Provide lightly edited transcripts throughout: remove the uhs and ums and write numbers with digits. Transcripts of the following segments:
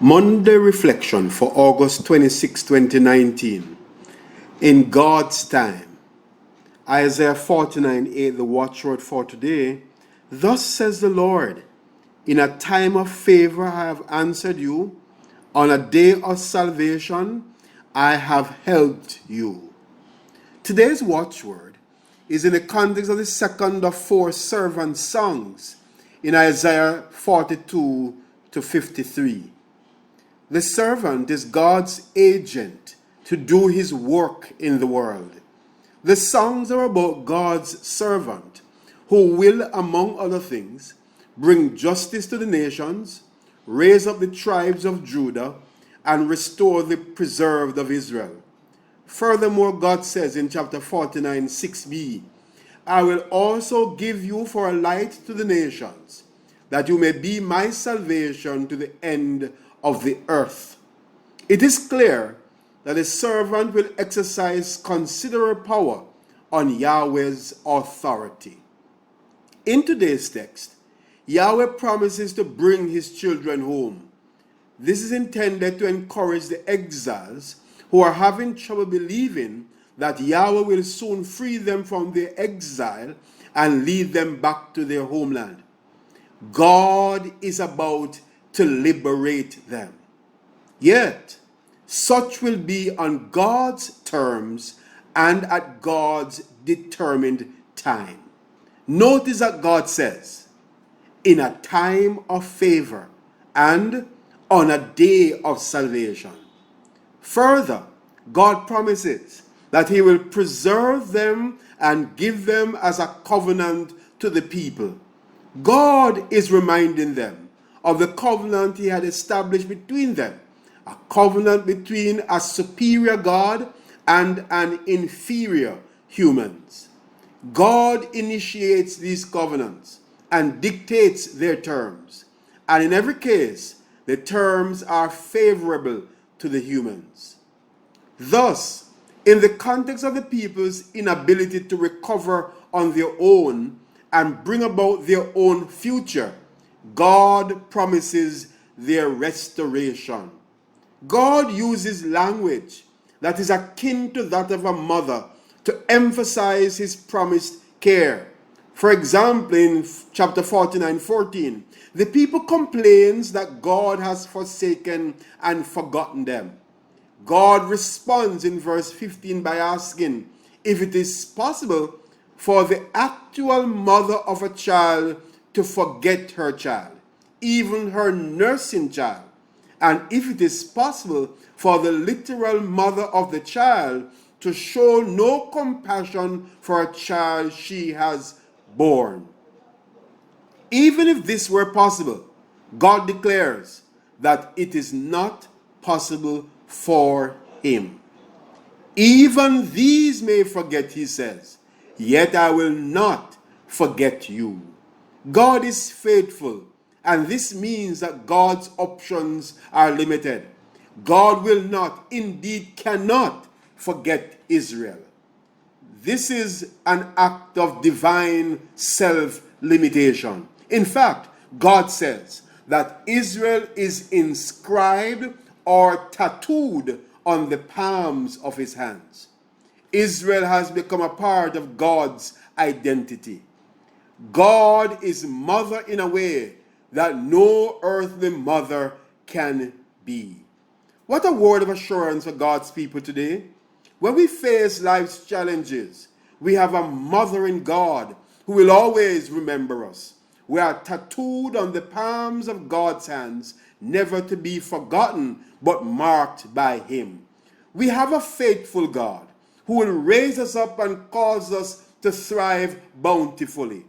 Monday reflection for August 26, 2019. In God's time. Isaiah 49:8, the watchword for today. Thus says the Lord, in a time of favor I have answered you, on a day of salvation I have helped you. Today's watchword is in the context of the second of four servant songs in Isaiah 42 to 53. The servant is God's agent to do his work in the world. The songs are about God's servant who will, among other things, bring justice to the nations, raise up the tribes of Judah, and restore the preserved of Israel. Furthermore, God says in chapter 49, 6b, I will also give you for a light to the nations, that you may be my salvation to the end of the earth. It is clear that a servant will exercise considerable power on Yahweh's authority. In today's text, Yahweh promises to bring his children home. This is intended to encourage the exiles who are having trouble believing that Yahweh will soon free them from their exile and lead them back to their homeland. God is about to liberate them. Yet, such will be on God's terms and at God's determined time. Notice that God says, in a time of favor and on a day of salvation. Further, God promises that he will preserve them and give them as a covenant to the people. God is reminding them of the covenant he had established between them, a covenant between a superior God and an inferior humans. God initiates these covenants and dictates their terms, and in every case, the terms are favorable to the humans. Thus, in the context of the people's inability to recover on their own and bring about their own future, God promises their restoration. God uses language that is akin to that of a mother to emphasize his promised care. For example, in chapter 49:14, the people complains that God has forsaken and forgotten them. God responds in verse 15 by asking if it is possible for the actual mother of a child to forget her child, even her nursing child, and if it is possible for the literal mother of the child to show no compassion for a child she has born. Even if this were possible, God declares that it is not possible for him. Even these may forget, he says, yet I will not forget you. God is faithful, and this means that God's options are limited. God will not, indeed cannot, forget Israel. This is an act of divine self-limitation. In fact, God says that Israel is inscribed or tattooed on the palms of his hands. Israel has become a part of God's identity. God is mother in a way that no earthly mother can be. What a word of assurance for God's people today. When we face life's challenges, we have a mother in God who will always remember us. We are tattooed on the palms of God's hands, never to be forgotten, but marked by him. We have a faithful God who will raise us up and cause us to thrive bountifully.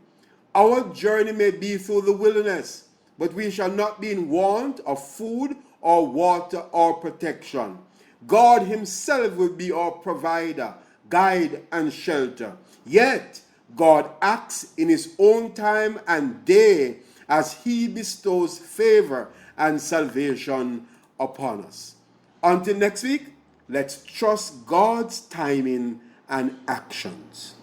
Our journey may be through the wilderness, but we shall not be in want of food or water or protection. God himself will be our provider, guide, and shelter. Yet, God acts in his own time and day as he bestows favor and salvation upon us. Until next week, let's trust God's timing and actions.